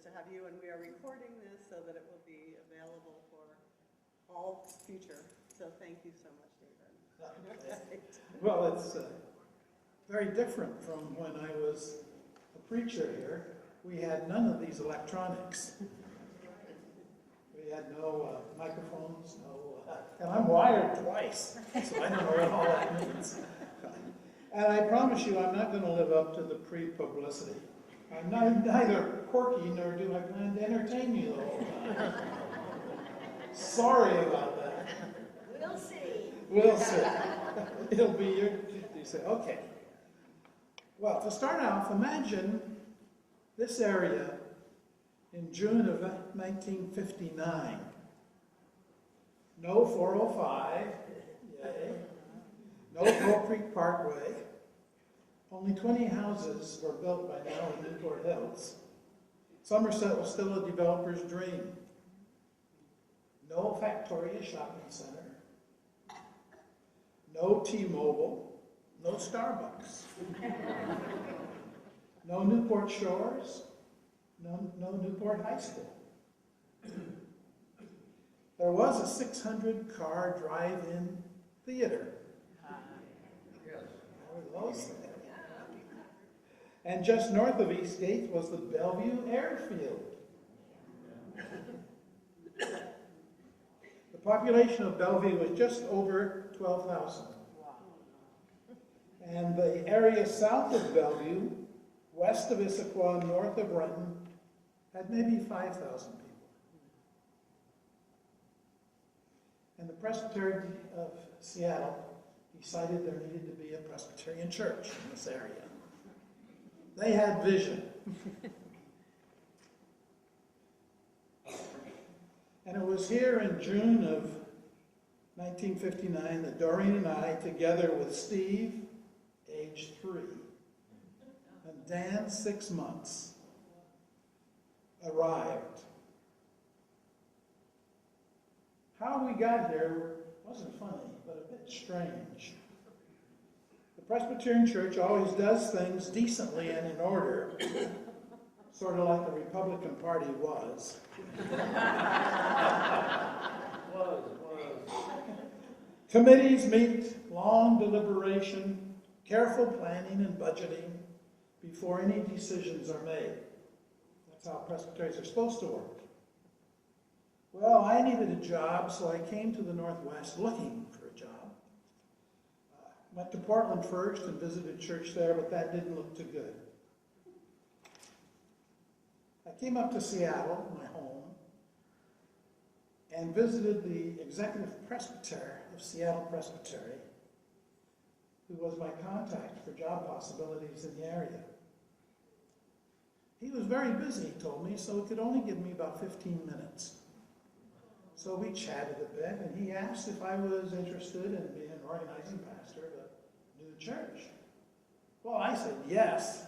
to have you, and we are recording this so that it will be available for all future. So thank you so much, David. Well, it's very different from when I was a preacher here. We had none of these electronics. We had no microphones, and I'm wired twice, so I don't know what all that means. And I promise you, I'm not going to live up to the pre-publicity. I'm neither quirky nor do I plan to entertain you the whole time. Sorry about that. We'll see. We'll see. It'll be you say, okay. Well, to start off, imagine this area in June of 1959. No 405, yay. No Coal Creek Parkway. Only 20 houses were built by now in Newport Hills. Somerset was still a developer's dream. No Factoria shopping center. No T-Mobile. No Starbucks. No Newport Shores. No Newport High School. There was a 600-car drive-in theater. And just north of Eastgate was the Bellevue Airfield. The population of Bellevue was just over 12,000. And the area south of Bellevue, west of Issaquah, north of Renton, had maybe 5,000 people. And the Presbyterian of Seattle decided there needed to be a Presbyterian church in this area. They had vision. And it was here in June of 1959 that Doreen and I, together with Steve, age 3, and Dan, 6 months, arrived. How we got here wasn't funny, but a bit strange. The Presbyterian Church always does things decently and in order, sort of like the Republican Party was. Committees meet, long deliberation, careful planning and budgeting before any decisions are made. That's how presbyteries are supposed to work. Well, I needed a job, so I came to the Northwest looking for a job. Went to Portland first and visited church there, but that didn't look too good. I came up to Seattle, my home, and visited the executive presbyter of Seattle Presbytery, who was my contact for job possibilities in the area. He was very busy, he told me, so he could only give me about 15 minutes. So we chatted a bit, and he asked if I was interested in being an organizing pastor of a new church. Well, I said yes,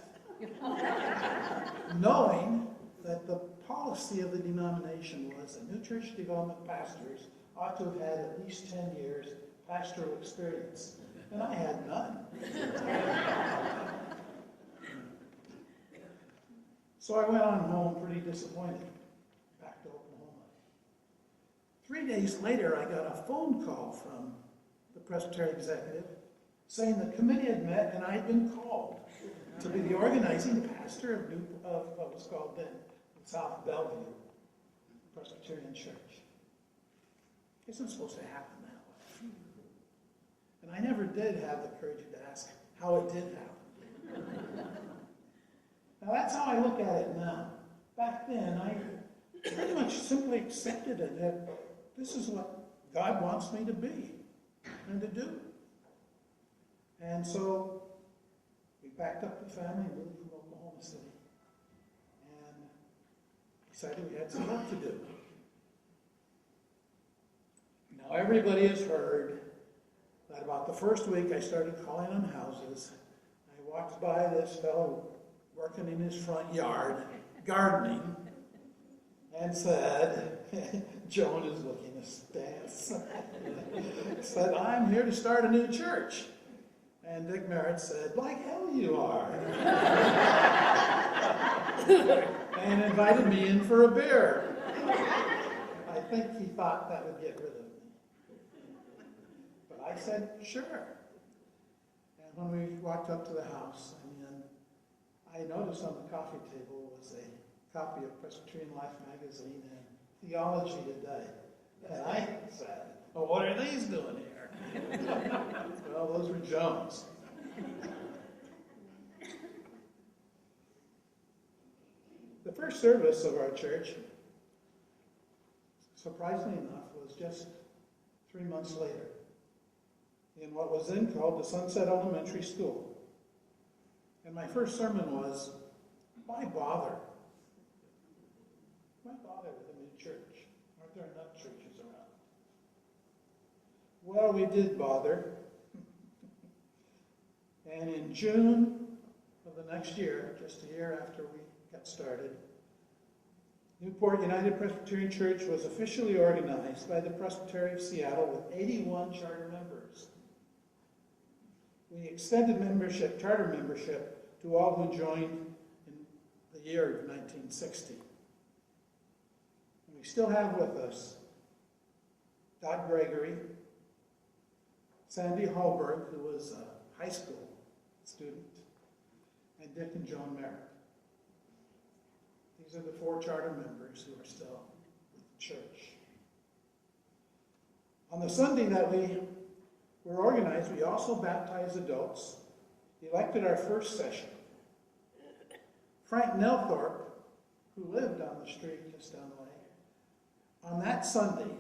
knowing that the policy of the denomination was that new church development pastors ought to have had at least 10 years pastoral experience, and I had none. So I went on home pretty disappointed, back to Oklahoma. 3 days later, I got a phone call from the Presbyterian executive saying the committee had met and I had been called to be the organizing pastor of what was called then South Bellevue Presbyterian Church. It isn't supposed to happen that way. And I never did have the courage to ask how it did happen. Now that's how I look at it now. Back then, I pretty much simply accepted it that this is what God wants me to be and to do. And so we packed up the family and moved from Oklahoma City and decided we had some work to do. Now everybody has heard that about the first week I started calling on houses. I walked by this fellow working in his front yard, gardening, and said, Joan is looking askance. Said, I'm here to start a new church. And Dick Merritt said, like hell you are. and invited me in for a beer. I think he thought that would get rid of me. But I said, sure. And when we walked up to the house, I noticed on the coffee table was a copy of Presbyterian Life magazine and Theology Today. And I said, well, what are these doing here? Well, those were Jones. The first service of our church, surprisingly enough, was just 3 months later in what was then called the Sunset Elementary School. And my first sermon was, why bother? Why bother with a new church? Aren't there enough churches around? Well, we did bother. And in June of the next year, just a year after we got started, Newport United Presbyterian Church was officially organized by the Presbytery of Seattle with 81 charter members. We extended charter membership, to all who joined in the year of 1960. And we still have with us Todd Gregory, Sandy Hallberg, who was a high school student, and Dick and Joan Merritt. These are the 4 charter members who are still with the church. On the Sunday that we were organized, we also baptized adults, elected our first session. Frank Nelthorpe, who lived on the street just down the way, on that Sunday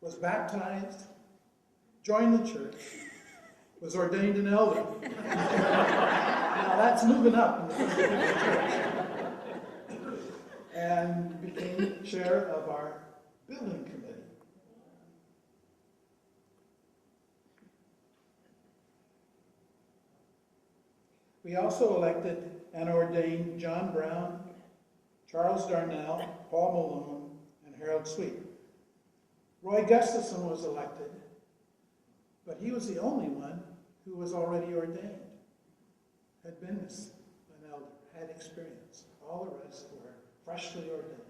was baptized, joined the church, was ordained an elder. Now that's moving up in the Presbyterian church. And became chair of our building committee. We also elected and ordained John Brown, Charles Darnell, Paul Malone, and Harold Sweet. Roy Gustafson was elected, but he was the only one who was already ordained, had been an elder, had experience. All the rest were freshly ordained.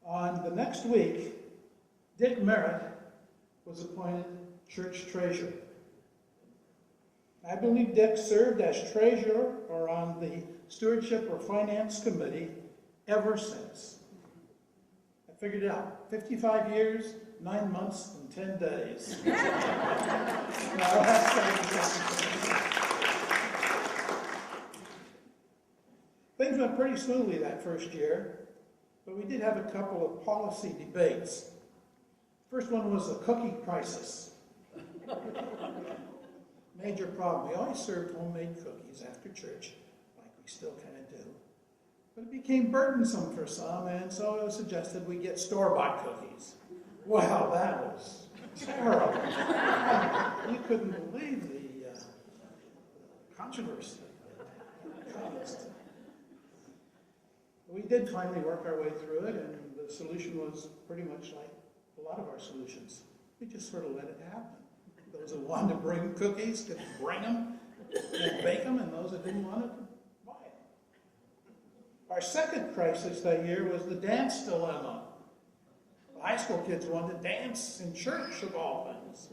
On the next week, Dick Merritt was appointed church treasurer. I believe Dick served as treasurer or on the stewardship or finance committee ever since. I figured it out. 55 years, 9 months, and 10 days. Things went pretty smoothly that first year, but we did have a couple of policy debates. First one was the cookie crisis. Major problem. We always served homemade cookies after church, like we still kind of do. But it became burdensome for some, and so it was suggested we get store-bought cookies. Wow, that was terrible. You couldn't believe the controversy. We did finally work our way through it, and the solution was pretty much like a lot of our solutions. We just sort of let it happen. Those that wanted to bring cookies could bring them and bake them, and those that didn't want it could buy them. Our second crisis that year was the dance dilemma. The high school kids wanted to dance in church, of all things.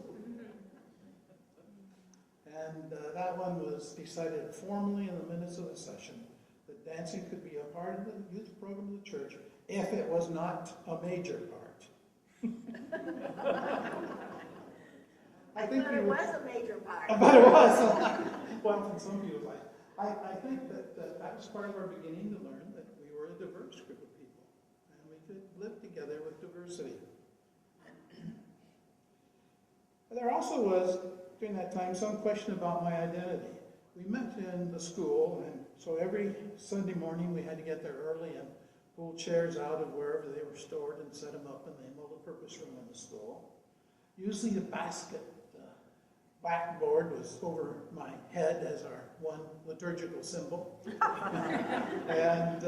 And that one was decided formally in the minutes of the session that dancing could be a part of the youth program of the church if it was not a major part. I think it was a major part. But it was. Well, for some people, I think that was part of our beginning to learn that we were a diverse group of people, and we could live together with diversity. But there also was, during that time, some question about my identity. We met in the school, and so every Sunday morning we had to get there early and pull chairs out of wherever they were stored and set them up in the multipurpose room in the school. Usually the basket backboard was over my head as our one liturgical symbol. And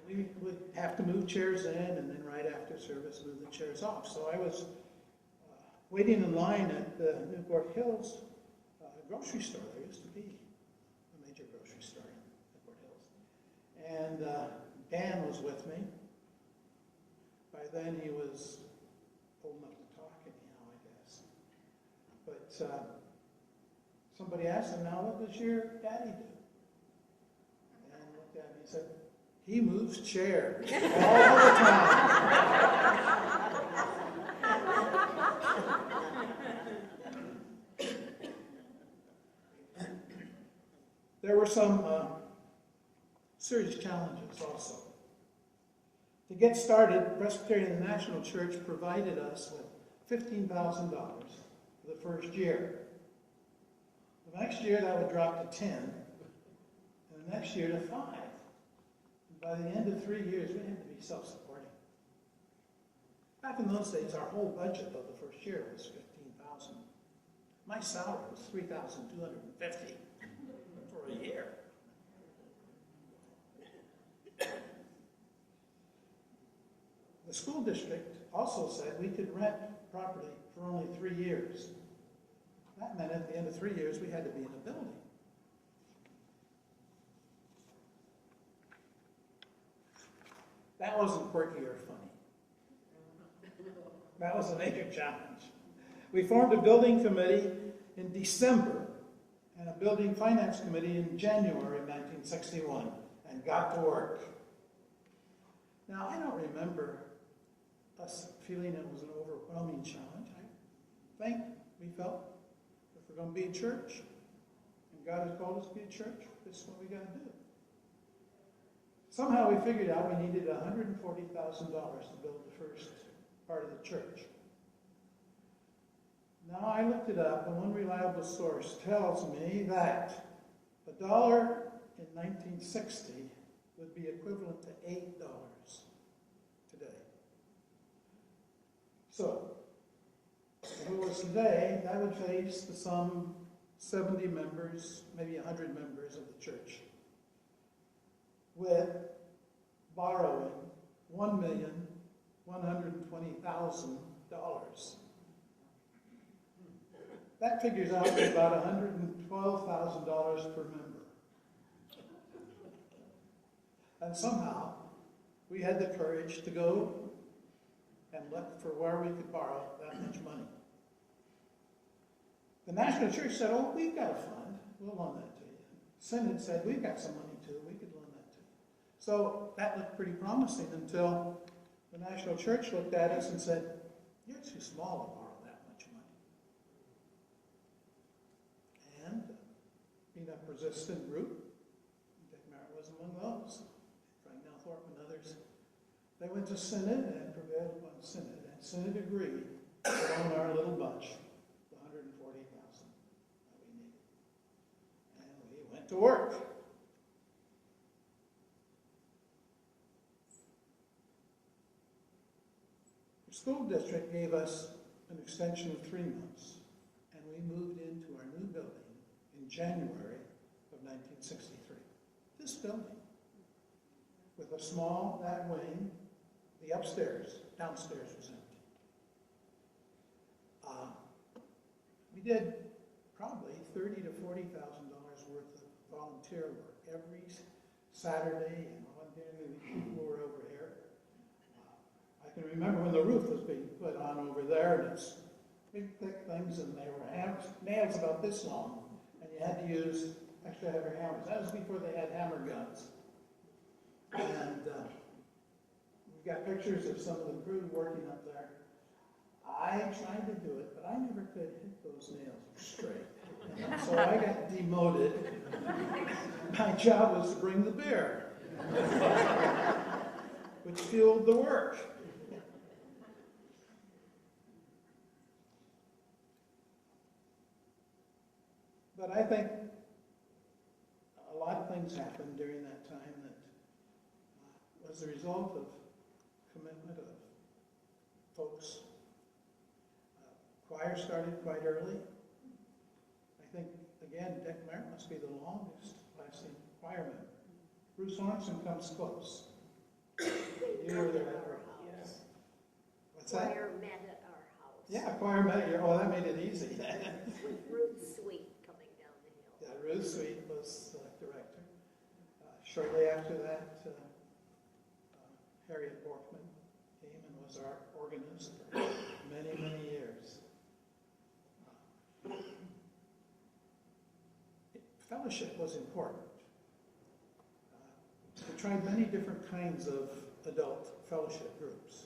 we would have to move chairs in, and then right after service move the chairs off. So I was waiting in line at the Newport Hills grocery store. There used to be a major grocery And Dan was with me. By then he was old enough to talk anyhow, I guess. But somebody asked him, now what does your daddy do? And looked at me and said, he moves chairs all the time. There were some serious challenges also. To get started, Presbyterian National Church provided us with $15,000 for the first year. The next year that would drop to 10, and the next year to 5. And by the end of 3 years, we had to be self-supporting. Back in those days, our whole budget of the first year was $15,000. My salary was $3,250 for a year. The school district also said we could rent property for only 3 years. That meant at the end of 3 years, we had to be in a building. That wasn't quirky or funny. That was a major challenge. We formed a building committee in December and a building finance committee in January 1961 and got to work. Now, I don't remember us feeling it was an overwhelming challenge. I think we felt if we're going to be a church, and God has called us to be a church, this is what we got to do. Somehow we figured out we needed $140,000 to build the first part of the church. Now I looked it up, and one reliable source tells me that $1 in 1960 would be equivalent to $8 today. So, if it was today, that would face the some 70 members, maybe 100 members of the church, with borrowing $1,120,000. That figures out to about $112,000 per member. And somehow, we had the courage to go and look for where we could borrow that much money. The National Church said, oh, we've got a fund. We'll loan that to you. Synod said, we've got some money too. We could loan that to you. So that looked pretty promising until the National Church looked at us and said, you're too small to borrow that much money. And being a persistent group, Dick Merritt was among those. Frank Nelthorpe and others. They went to Synod and prevailed upon Synod. And Synod agreed to loan our little bunch the $140,000 that we needed. And we went to work. The school district gave us an extension of 3 months, and we moved into our new building in January of 1963. This building, with a small, that wing, the upstairs, downstairs was empty. We did probably $30,000 to $40,000 worth of volunteer work every Saturday, and one day people were over here. I can remember when the roof was being put on over there, and it's big, thick things, and they were nails about this long, and you had to use extra heavy hammers. That was before they had hammer guns. And we've got pictures of some of the crew working up there. I tried to do it, but I never could hit those nails straight. And so I got demoted. My job was to bring the beer, which fueled the work. But I think a lot of things happened during that time that was the result of commitment of folks. Choir started quite early. I think, again, Dick Merritt must be the longest lasting choir member. Bruce Sorensen comes close. You were there at our house. What's that? Choir met at our house. Yeah, choir met here. Oh, that made it easy. With Ruth Sweet coming down the hill. Yeah, Ruth Sweet was the director. Shortly after that, Harriet Borkman came and was our organist for many, many years. Fellowship was important. We tried many different kinds of adult fellowship groups.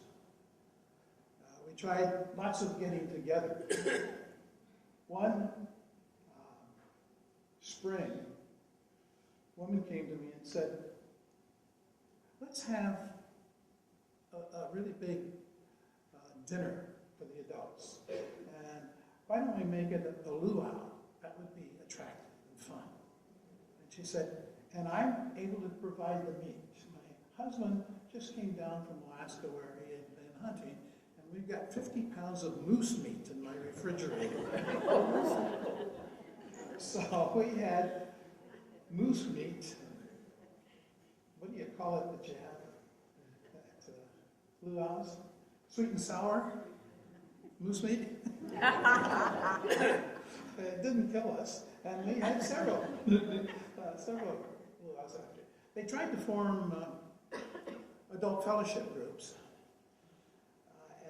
We tried lots of getting together. One spring, a woman came to me and said, let's have a really big dinner for the adults. And why don't we make it a luau? That would be attractive and fun. And she said, and I'm able to provide the meat. My husband just came down from Alaska where he had been hunting, and we've got 50 pounds of moose meat in my refrigerator. So we had moose meat. What do you call it that you have at luau's? Sweet and sour moose meat. It didn't kill us, and we had several luau's after. They tried to form adult fellowship groups,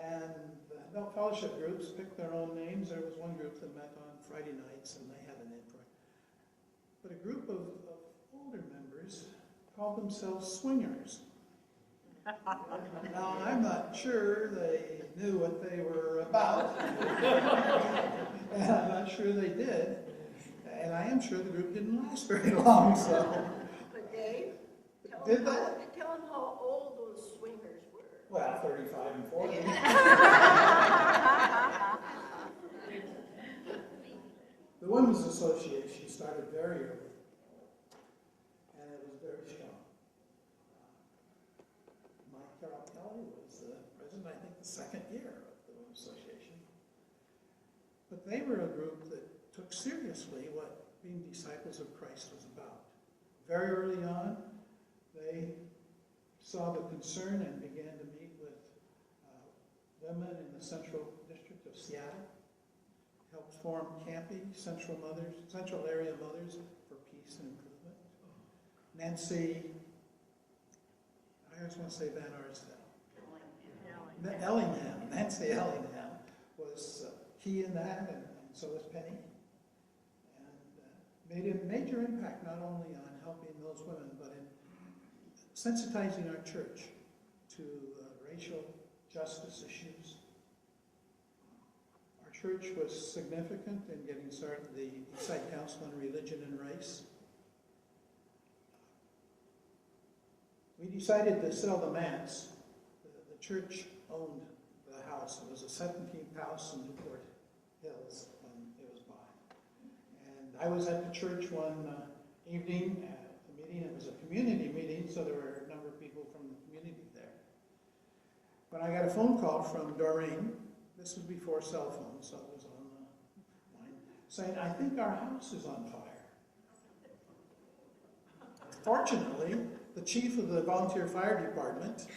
and the adult fellowship groups picked their own names. There was one group that met on Friday nights, and they had a name for it. But a group of older members called themselves swingers. Now, I'm not sure they knew what they were about, and I'm not sure they did, and I am sure the group didn't last very long, so. But Dave, tell Did them how old those swingers were. Well, 35 and 40. The Women's Association started very early, and it was very strong. Mike Carroll Kelly was the president, I think, the second year of the Women's Association. But they were a group that took seriously what being disciples of Christ was about. Very early on, they saw the concern and began to meet with women in the Central District of Seattle, helped form CAMPI, Central Area Mothers for Peace and Improvement. Nancy, I always want to say Van Arsdale. Ellingham, Nancy Ellingham was key in that, and so was Penny. And made a major impact not only on helping those women, but in sensitizing our church to racial justice issues. Our church was significant in getting started the Eastside Council on Religion and Race. We decided to sell the manse. The church owned the house. It was a 17th house in Newport Hills when it was bought. And I was at the church one evening at the meeting. It was a community meeting, so there were a number of people from the community there. When I got a phone call from Doreen, this was before cell phones, so it was on the line, saying, I think our house is on fire. Fortunately, the chief of the volunteer fire department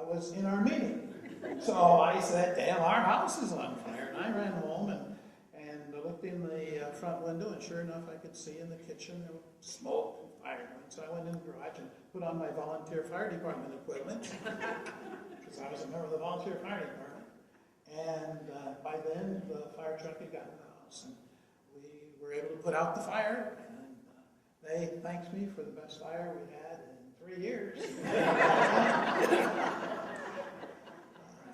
was in our meeting. So I said, damn, our house is on fire. And I ran home and looked in the front window, and sure enough, I could see in the kitchen there was smoke and fire. And so I went in the garage and put on my volunteer fire department equipment, because I was a member of the volunteer fire department. And by then, the fire truck had gotten to the house, and we were able to put out the fire. And they thanked me for the best fire we had in 3 years.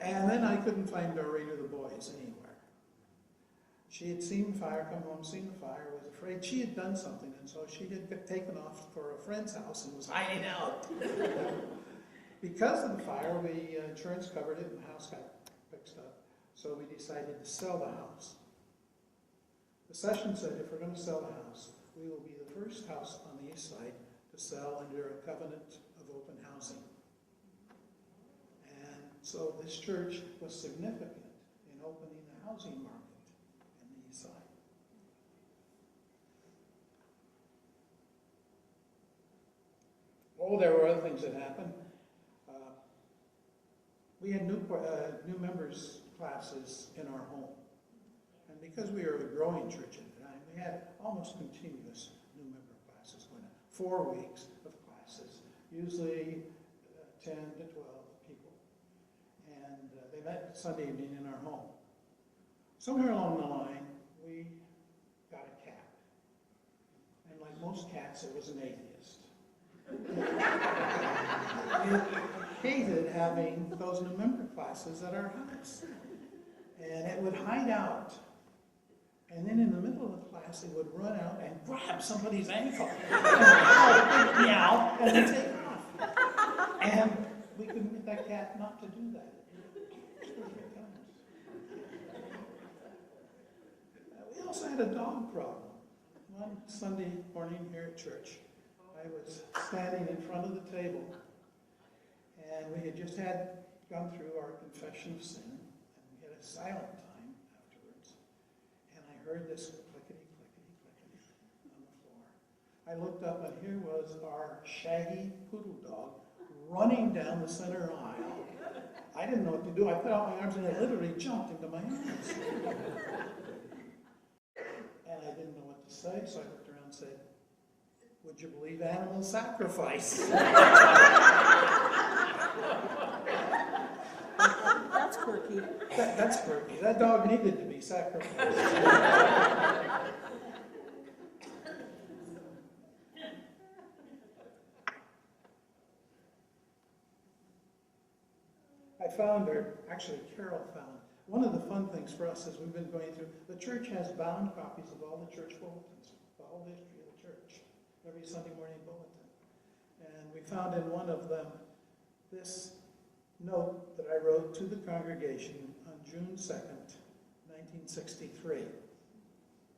And then I couldn't find Doreen or the boys anywhere. She had seen the fire, come home, seen the fire, was afraid she had done something, and so she had taken off for a friend's house and was hiding out. Because of the fire, insurance covered it, and the house got fixed up. So we decided to sell the house. The session said, if we're going to sell the house, we will be the first house on the east side to sell under a covenant of open housing. And so this church was significant in opening the housing market in the east side. Oh, there were other things that happened. We had new members classes in our home. And because we were a growing church at the time, we had almost continuous new member classes going on. 4 weeks of usually 10 to 12 people. And they met Sunday evening in our home. Somewhere along the line, we got a cat. And like most cats, it was an atheist. It hated having those new member classes at our house. And it would hide out. And then in the middle of the class, it would run out and grab somebody's ankle. And meow, and then take off. And we couldn't get that cat not to do that. We also had a dog problem. One Sunday morning here at church, I was standing in front of the table, and we had just gone through our confession of sin, and we had a silent time afterwards. And I heard this clickety, clickety, clickety on the floor. I looked up, and here was our shaggy poodle dog running down the center aisle. I didn't know what to do. I put out my arms, and it literally jumped into my arms. And I didn't know what to say, so I looked around and said, "Would you believe animal sacrifice?" That's quirky. That's quirky. That dog needed to be sacrificed. I found, or actually Carol found, one of the fun things for us as we've been going through, the church has bound copies of all the church bulletins, the whole history of the church, every Sunday morning bulletin. And we found in one of them this note that I wrote to the congregation on June 2nd, 1963,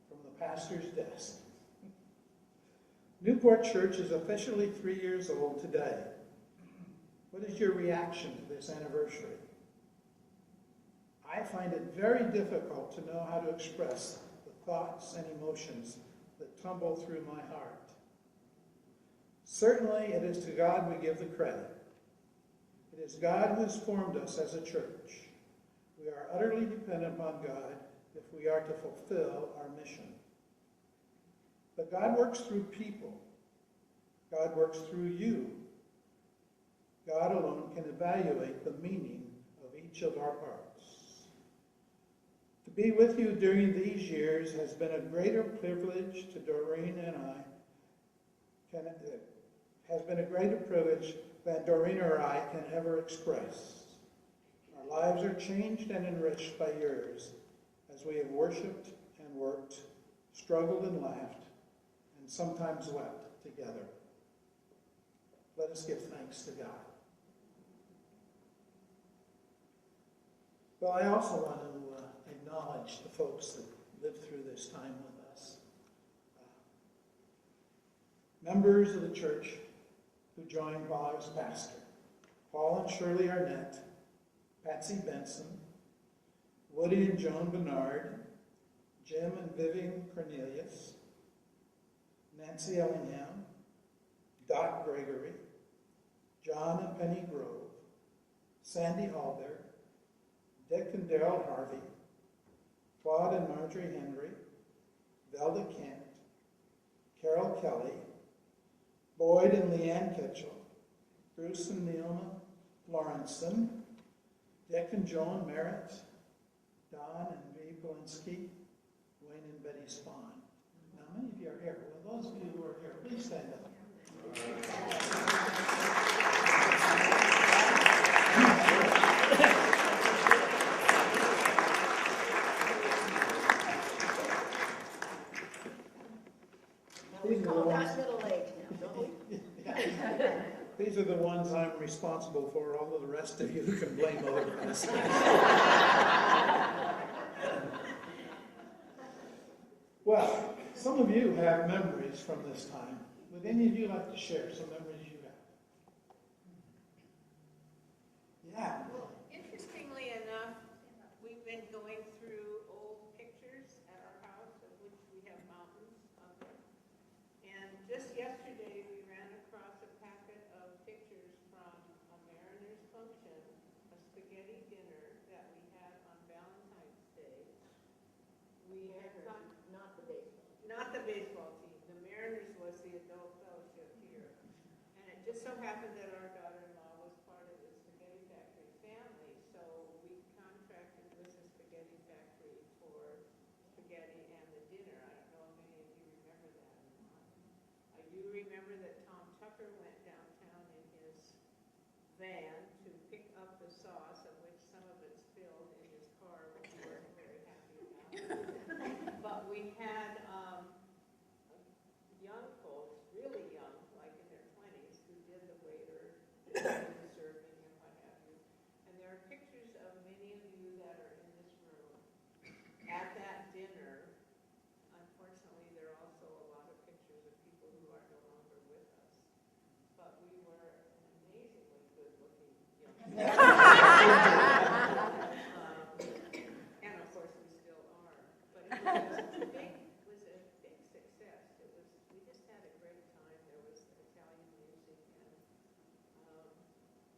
from the pastor's desk. Newport Church is officially 3 years old today. What is your reaction to this anniversary? I find it very difficult to know how to express the thoughts and emotions that tumble through my heart. Certainly, it is to God we give the credit. It is God who has formed us as a church. We are utterly dependent upon God if we are to fulfill our mission. But God works through people. God works through you. God alone can evaluate the meaning of each of our parts. To be with you during these years has been a greater privilege to Doreen and I, has been a greater privilege than Doreen or I can ever express. Our lives are changed and enriched by yours as we have worshiped and worked, struggled and laughed, and sometimes wept together. Let us give thanks to God. Well, I also want to acknowledge the folks that lived through this time with us. Members of the church who joined while I was pastor. Paul and Shirley Arnett, Patsy Benson, Woody and Joan Bernard, Jim and Vivian Cornelius, Nancy Ellingham, Doc Gregory, John and Penny Grove, Sandy Alder, Dick and Darrell Harvey, Claude and Marjorie Henry, Velda Kent, Carol Kelly, Boyd and Leanne Kitchell, Bruce and Neilma Lawrenson, Dick and Joan Merritt, Don and V. Polinsky, Wayne and Betty Spahn. Now, many of you are here. Well, those of you who are here, please stand up. We call that middle age now, don't we? These are the ones I'm responsible for. All of the rest of you can blame other ones. Well, some of you have memories from this time. Would any of you like to share some memories you have? Yeah. Well, interestingly enough, we've been going through old pictures at our house, of which we have mountains of them. And just yesterday, we ran across a packet of pictures from a Mariners function, a spaghetti dinner that we had on Valentine's Day. We had Not the baseball. not the baseball team. The Mariners was the adult fellowship here. And it just so happened van to pick up the sauce, of which some of it spilled in his car, which we weren't very happy about. But we had young folks, really young, like in their 20s, who did the waiter, and the serving, and what have you. And there are pictures of many of you that are in this room at that dinner. Unfortunately, there are also a lot of pictures of people who are no longer with us. But we were an amazingly good-looking young people. And of course, we still are. But it was a big success. We just had a great time. There was Italian music and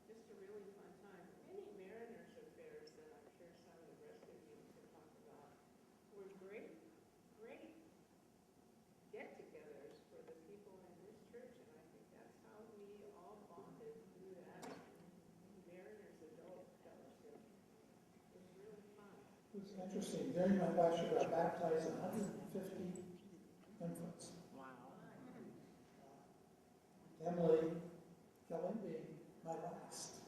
just a really fun time. Many Mariners affairs that I'm sure some of the rest of you could talk about were great get-togethers for the people in this church, and I think that's how we all bonded through that. Mariners Adult Fellowship was really fun. It was interesting. During my pastor got baptized 150 infants. Wow. Emily Kelly being my last.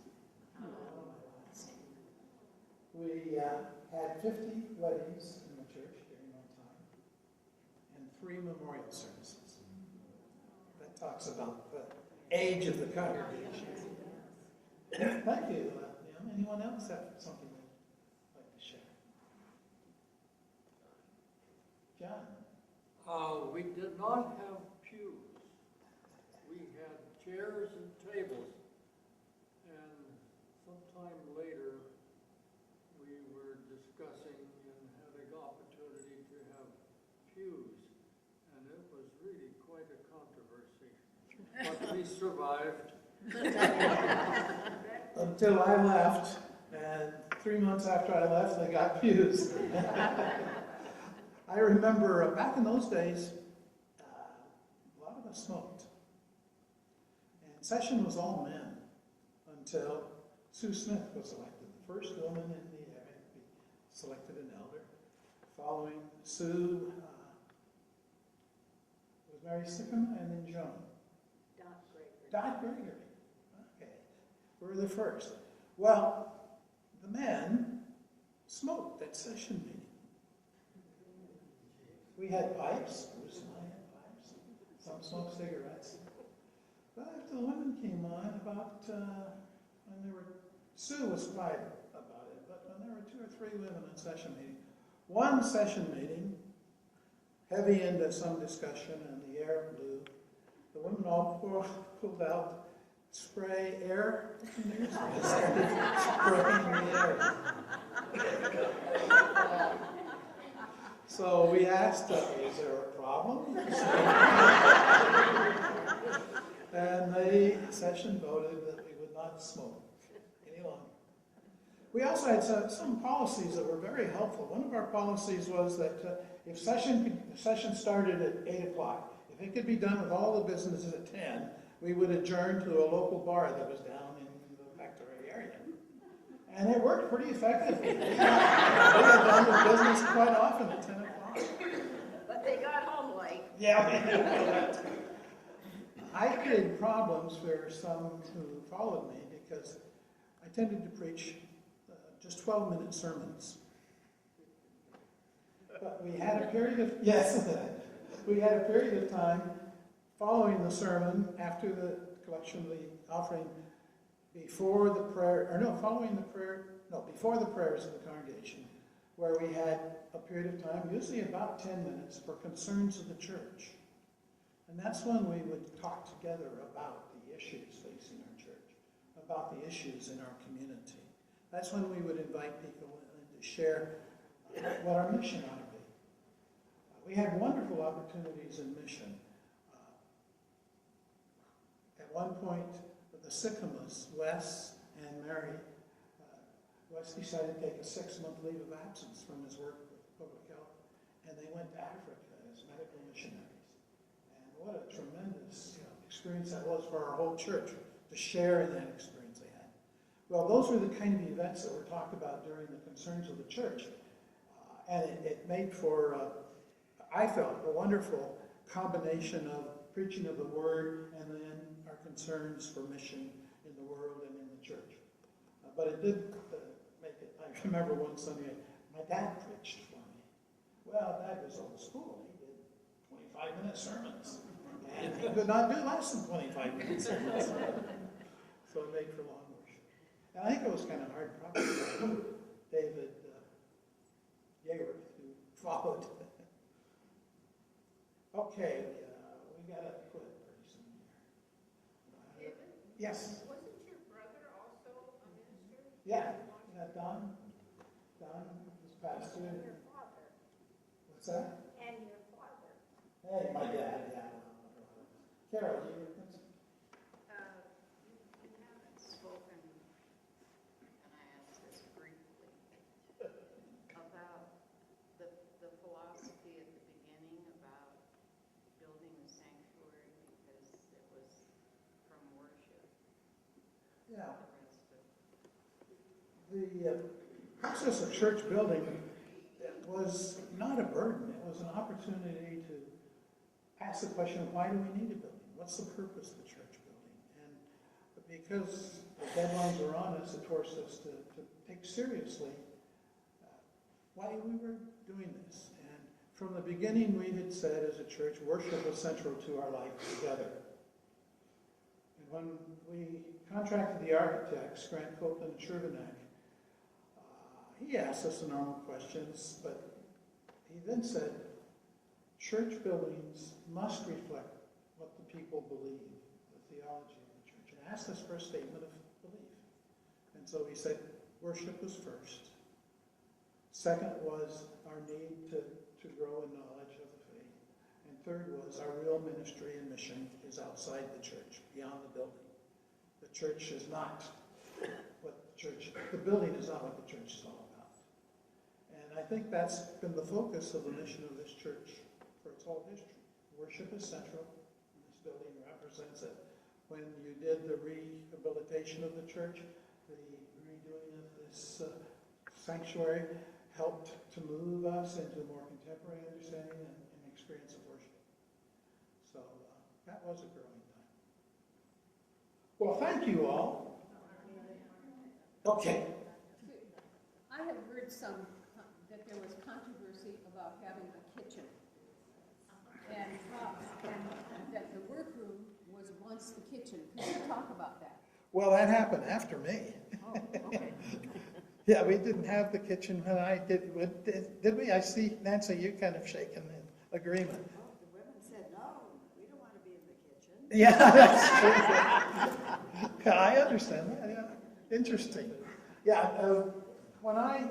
One of my last. We had 50 weddings in the church during that time, and 3 memorial services. That talks about the age of the congregation. Thank you, Liam. Anyone else have something they'd like to share? John? We did not have pews. We had chairs and tables. And sometime later, we were discussing and having opportunity to have pews. And it was really quite a controversy. But we survived. Until I left, and 3 months after I left, they got pews. I remember back in those days, a lot of us smoked. And session was all men until Sue Smith was elected, the first woman in the area to be selected an elder. Following Sue was Mary Sickham and then Joan. Dot Gregory. Okay. We're the first. Well, the men smoked at session meeting. We had pipes. Bruce and I had pipes. Some smoked cigarettes. But after the women came on, about when there were, Sue was quiet about it, but when there were 2 or 3 women in session meeting, one session meeting, heavy into some discussion, and the air blew. The women all pulled out spray air cleaners and started spraying the air. So we asked, is there a problem? And the session voted that we would not smoke any longer. We also had some policies that were very helpful. One of our policies was that if session started at 8 o'clock, if it could be done with all the businesses at 10, we would adjourn to a local bar that was down in the factory area. And it worked pretty effectively. We had done the business quite often at 10 o'clock. But they got home late. Yeah. I created problems for some who followed me because I tended to preach just 12-minute sermons. But we had a period of, we had a period of time following the sermon, after the collection of the offering, before the prayers of the congregation, where we had a period of time, usually about 10 minutes, for concerns of the church. And that's when we would talk together about the issues facing our church, about the issues in our community. That's when we would invite people in to share what our mission ought to be. We had wonderful opportunities in mission. At one point, the Sycamus, Wes and Mary, Wes decided to take a 6-month leave of absence from his work with public health, and they went to Africa as medical missionaries. And what a tremendous experience that was for our whole church to share in that experience they had. Well, those were the kind of events that were talked about during the concerns of the church, and it made for, I felt, a wonderful combination of preaching of the word and then our concerns for mission in the world and in the church. But it did make it, I remember one Sunday, my dad preached for me. Well, Dad was old school. He did 25-minute sermons. And he could not do less than 25-minute sermons. So it made for long worship. And I think it was kind of hard, probably, for David Yeaworth, who followed. Okay, we got to quit pretty soon here. David? Yes. Wasn't your brother also a minister? Yeah. Don was pastor. And your father. What's that? And your father. Hey, my dad, yeah. Carol, you were We haven't spoken, and I asked this briefly, about the philosophy at the beginning about building a sanctuary because it was from worship. yeah. The rest of The process of church building was not a burden. It was an opportunity to ask the question, why do we need a building? What's the purpose of the church building? And because the deadlines were on us, it forced us to take seriously why we were doing this. And from the beginning, we had said as a church, worship was central to our life together. And when we contracted the architects, Grant Copeland and Shervanek, he asked us the normal questions, but he then said, church buildings must reflect what the people believe, the theology of the church, and asked us for a statement of belief. And so he said, worship was first. Second was our need to grow in knowledge of the faith. And third was our real ministry and mission is outside the church, beyond the building. The church is not the building is not what the church is all about. And I think that's been the focus of the mission of this church for its whole history. Worship is central, and this building represents it. When you did the rehabilitation of the church, the redoing of this sanctuary helped to move us into a more contemporary understanding and experience of worship. So that was a growing time. Well, thank you all. Okay. I have heard that there was controversy about having a kitchen. And that the workroom was once the kitchen. Could you talk about that? Well, that happened after me. Oh, okay. Yeah, we didn't have the kitchen when I did. Did we? I see, Nancy, you kind of shaking in agreement. Oh, the women said, no, we don't want to be in the kitchen. Yeah, that's true. Yeah, I understand that, yeah. Interesting. Yeah, when I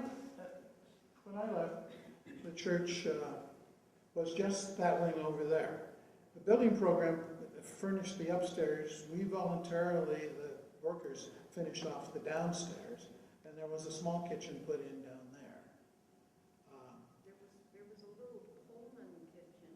left, the church was just that wing over there. The building program furnished the upstairs. We voluntarily, the workers, finished off the downstairs, and there was a small kitchen put in down there. there was a little Pullman kitchen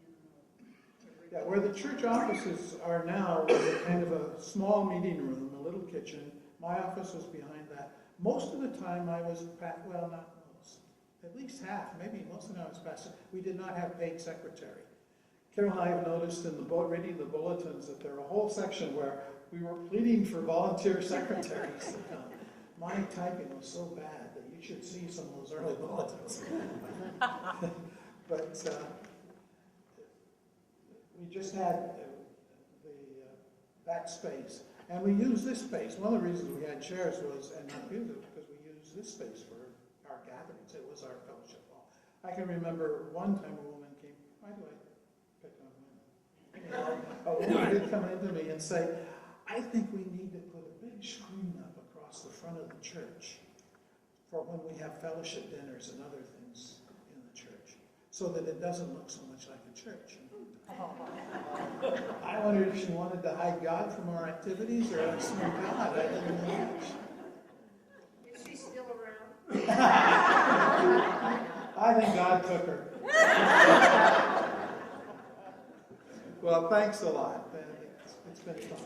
in the Yeah, where the church offices are now was a kind of a small meeting room, a little kitchen. My office was behind that. Most of the time I was, well, not most, at least half, maybe most of the time I was pastor. We did not have paid secretary. Carol and I have noticed in the reading the bulletins that there are a whole section where we were pleading for volunteer secretaries to come. My typing was so bad that you should see some of those early bulletins. But we just had that space. And we used this space. One of the reasons we had chairs was, and computers, because we used this space for our gatherings. It was our fellowship hall. I can remember one time a woman came, why do I pick on women? A woman did come into me and say, I think we need to put a big screen up across the front of the church for when we have fellowship dinners and other things in the church, so that it doesn't look so much like a church. I wondered if she wanted to hide God from our activities or I swear God, I didn't know which. Is she still around? I think God took her. Well, thanks a lot. It's been fun.